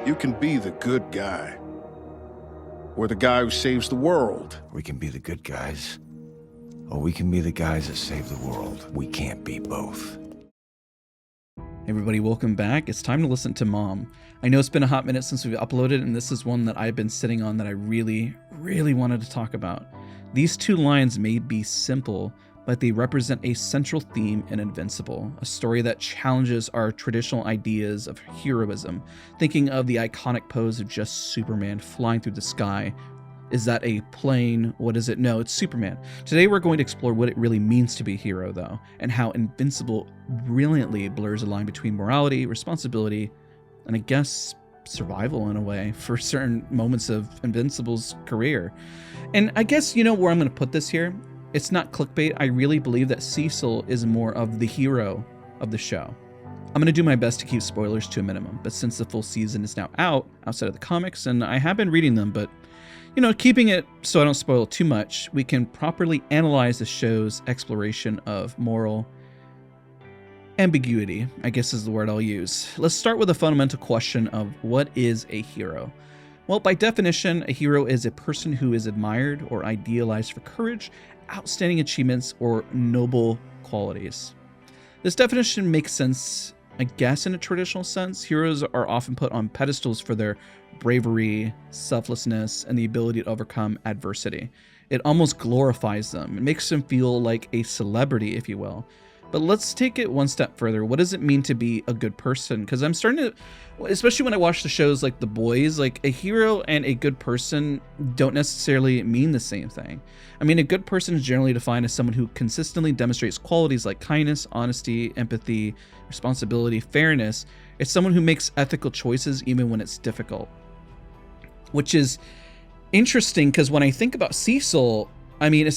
You can be the good guy. Or the guy who saves the world. We can be the good guys, or we can be the guys that save the world. We can't be both. Hey everybody, welcome back. It's time to listen to Mom. I know it's been a hot minute since we've uploaded, and this is one that I've been sitting on that I really wanted to talk about. These two lines may be simple, but they represent a central theme in Invincible, a story that challenges our traditional ideas of heroism, thinking of the iconic pose of just Superman flying through the sky. Is that a plane? What is it? No, it's Superman. Today we're going to explore what it really means to be a hero, though, and how Invincible brilliantly blurs the line between morality, responsibility, and I guess survival in a way for certain moments of Invincible's career. And I guess you know where I'm going to put this here? It's not clickbait. I really believe that Cecil is more of the hero of the show. I'm going to do my best to keep spoilers to a minimum, but since the full season is now out, outside of the comics, and I have been reading them, but you know, keeping it so I don't spoil too much, we can properly analyze the show's exploration of moral ambiguity, I guess is the word I'll use. Let's start with a fundamental question of what is a hero? Well, by definition, a hero is a person who is admired or idealized for courage, outstanding achievements, or noble qualities. This definition makes sense, I guess, in a traditional sense. Heroes are often put on pedestals for their bravery, selflessness, and the ability to overcome adversity. It almost glorifies them. It makes them feel like a celebrity, if you will. But let's take it one step further. What does it mean to be a good person? Because I'm starting to, especially when I watch the shows like The Boys, like a hero and a good person don't necessarily mean the same thing. I mean, a good person is generally defined as someone who consistently demonstrates qualities like kindness, honesty, empathy, responsibility, fairness. It's someone who makes ethical choices even when it's difficult. Which is interesting because when I think about Cecil, I mean,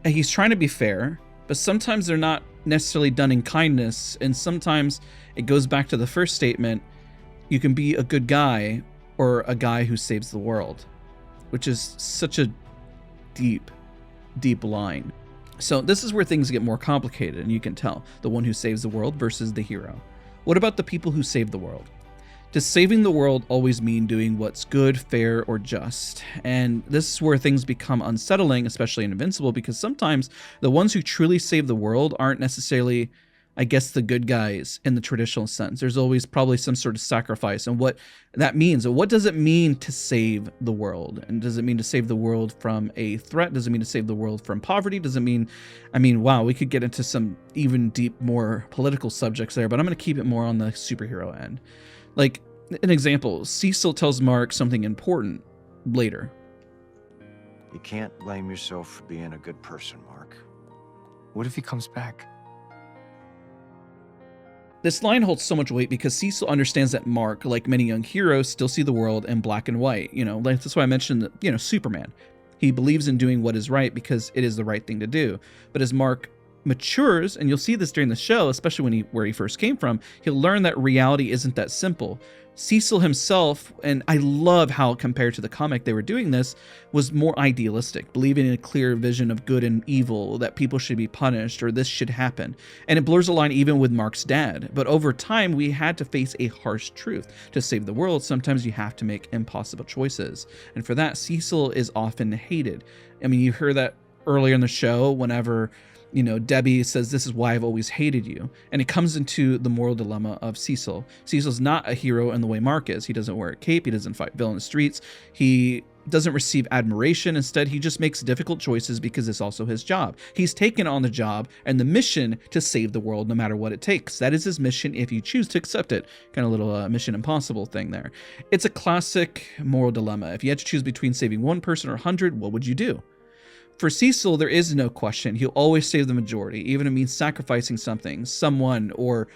he's trying to be fair, but sometimes they're not necessarily done in kindness, and sometimes it goes back to the first statement: you can be a good guy or a guy who saves the world, which is such a deep line. So this is where things get more complicated, and you can tell the one who saves the world versus the hero. What about the people who save the world? Does saving the world always mean doing what's good, fair, or just? And this is where things become unsettling, especially in Invincible, because sometimes the ones who truly save the world aren't necessarily, I guess, the good guys in the traditional sense. There's always probably some sort of sacrifice, and what that means. And what does it mean to save the world? And does it mean to save the world from a threat? Does it mean to save the world from poverty? Does it mean, wow, we could get into some even deep, more political subjects there, but I'm going to keep it more on the superhero end. Like, an example, Cecil tells Mark something important later. You can't blame yourself for being a good person, Mark. What if he comes back? This line holds so much weight because Cecil understands that Mark, like many young heroes, still see the world in black and white. You know, like that's why I mentioned that, you know, Superman. He believes in doing what is right because it is the right thing to do. But as Mark matures, and you'll see this during the show, especially where he first came from, he'll learn that reality isn't that simple. Cecil himself, and I love how compared to the comic they were doing this, was more idealistic, believing in a clear vision of good and evil, that people should be punished or this should happen. And it blurs the line even with Mark's dad. But over time, we had to face a harsh truth. To save the world, sometimes you have to make impossible choices. And for that, Cecil is often hated. I mean, you heard that earlier in the show whenever, you know, Debbie says, "This is why I've always hated you." And it comes into the moral dilemma of Cecil. Cecil's not a hero in the way Mark is. He doesn't wear a cape. He doesn't fight villain in the streets. He doesn't receive admiration. Instead, he just makes difficult choices because it's also his job. He's taken on the job and the mission to save the world no matter what it takes. That is his mission if you choose to accept it. Kind of little Mission Impossible thing there. It's a classic moral dilemma. If you had to choose between saving one person or 100, what would you do? For Cecil, there is no question. He'll always save the majority, even if it means sacrificing something, someone, or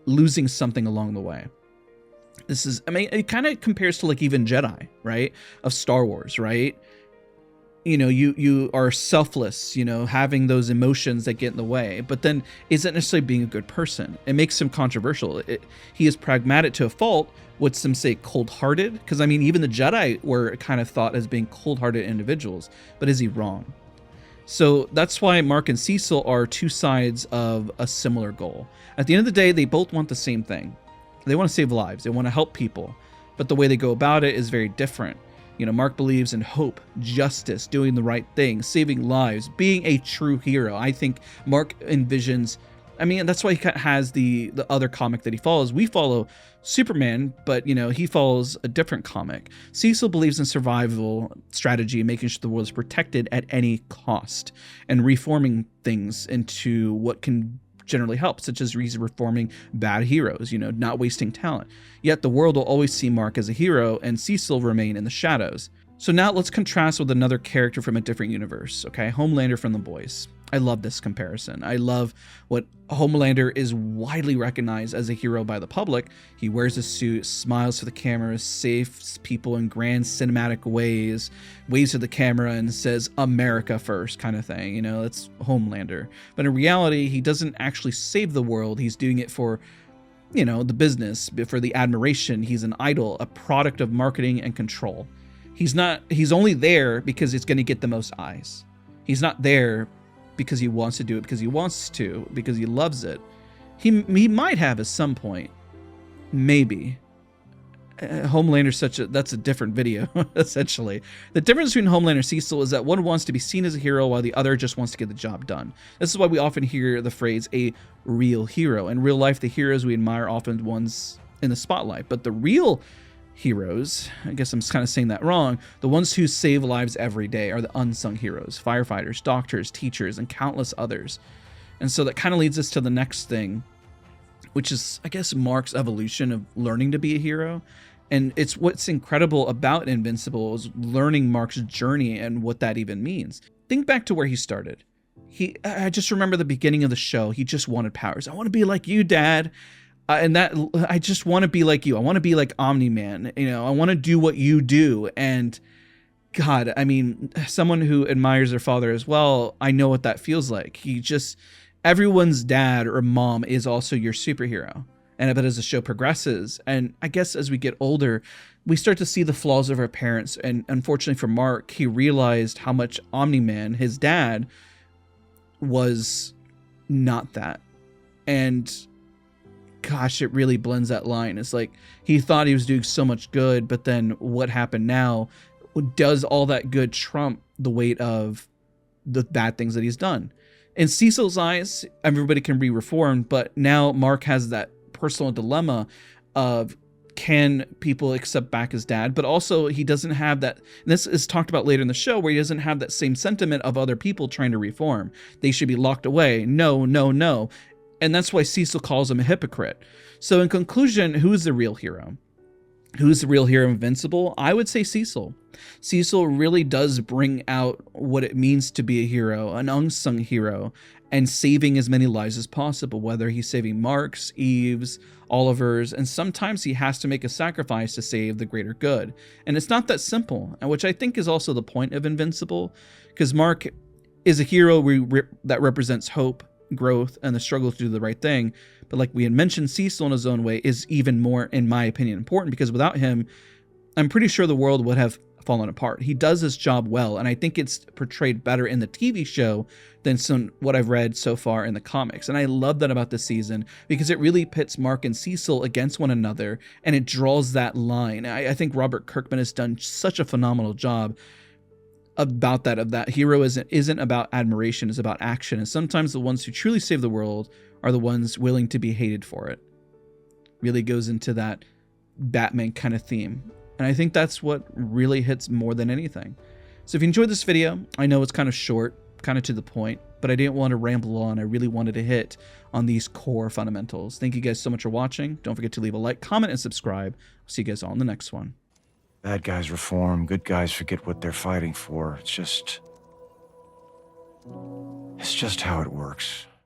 losing something along the way. This is, I mean, it kind of compares to like even Jedi, right? Of Star Wars, right? You know, you are selfless, you know, having those emotions that get in the way, but then isn't necessarily being a good person. It makes him controversial. He is pragmatic to a fault. Would some say cold-hearted? Because I mean, even the Jedi were kind of thought as being cold-hearted individuals, but is he wrong? So that's why Mark and Cecil are two sides of a similar goal. At the end of the day, they both want the same thing. They want to save lives. They want to help people. but the way they go about it is very different. You know, Mark believes in hope, justice, doing the right thing, saving lives, being a true hero. I think Mark envisions, I mean, that's why he has the other comic that he follows. We follow Superman, but, you know, he follows a different comic. Cecil believes in survival strategy, making sure the world is protected at any cost, and reforming things into what can generally help, such as reforming bad heroes, you know, not wasting talent. Yet the world will always see Mark as a hero, and Cecil remain in the shadows. So now let's contrast with another character from a different universe, okay? Homelander from The Boys. I love this comparison. I love what Homelander is widely recognized as a hero by the public. He wears a suit, smiles for the camera, saves people in grand cinematic ways, waves to the camera and says America first kind of thing. You know, it's Homelander. But in reality, he doesn't actually save the world. He's doing it for, you know, the business, for the admiration. He's an idol, a product of marketing and control. He's only there because it's going to get the most eyes. He's not there because he wants to do it because he wants to, because he loves it. He might have at some point, maybe. Homelander's that's a different video, essentially. The difference between Homelander and Cecil is that one wants to be seen as a hero while the other just wants to get the job done. This is why we often hear the phrase, a real hero. In real life, the heroes we admire are often ones in the spotlight, but the real heroes, I guess I'm kind of saying that wrong, the ones who save lives every day are the unsung heroes, firefighters, doctors, teachers, and countless others. And so that kind of leads us to the next thing, which is, I guess, Mark's evolution of learning to be a hero. And it's what's incredible about Invincible is learning Mark's journey and what that even means. Think back to where he started. I just remember the beginning of the show. He just wanted powers. I want to be like you, Dad. And that I just want to be like you. I want to be like Omni-Man. You know, I want to do what you do. And God, I mean, someone who admires their father as well, I know what that feels like. Everyone's dad or mom is also your superhero. But as the show progresses, and I guess as we get older, we start to see the flaws of our parents. And unfortunately for Mark, he realized how much Omni-Man, his dad, was not that. And gosh, it really blends that line. It's like he thought he was doing so much good, but then what happened now? Does all that good trump the weight of the bad things that he's done? In Cecil's eyes, everybody can be reformed, but now Mark has that personal dilemma of, can people accept back his dad? But also he doesn't have that, and this is talked about later in the show, where he doesn't have that same sentiment of other people trying to reform. They should be locked away. No, no, no. And that's why Cecil calls him a hypocrite. So in conclusion, who's the real hero? Who's the real hero of Invincible? I would say Cecil. Cecil really does bring out what it means to be a hero, an unsung hero, and saving as many lives as possible, whether he's saving Mark's, Eve's, Oliver's, and sometimes he has to make a sacrifice to save the greater good. And it's not that simple, which I think is also the point of Invincible, because Mark is a hero that represents hope, growth, and the struggle to do the right thing. But like we had mentioned, Cecil in his own way is even more, in my opinion, important, because without him, I'm pretty sure the world would have fallen apart. He does his job well, and I think it's portrayed better in the TV show than what I've read so far in the comics. And I love that about this season, because it really pits Mark and Cecil against one another, and it draws that line. I think Robert Kirkman has done such a phenomenal job about that, of that hero isn't about admiration, it's about action. And sometimes the ones who truly save the world are the ones willing to be hated for it. Really goes into that Batman kind of theme. And I think that's what really hits more than anything. So if you enjoyed this video, I know it's kind of short, kind of to the point, but I didn't want to ramble on. I really wanted to hit on these core fundamentals. Thank you guys so much for watching. Don't forget to leave a like, comment, and subscribe. I'll see you guys all in the next one. Bad guys reform, good guys forget what they're fighting for. It's just how it works.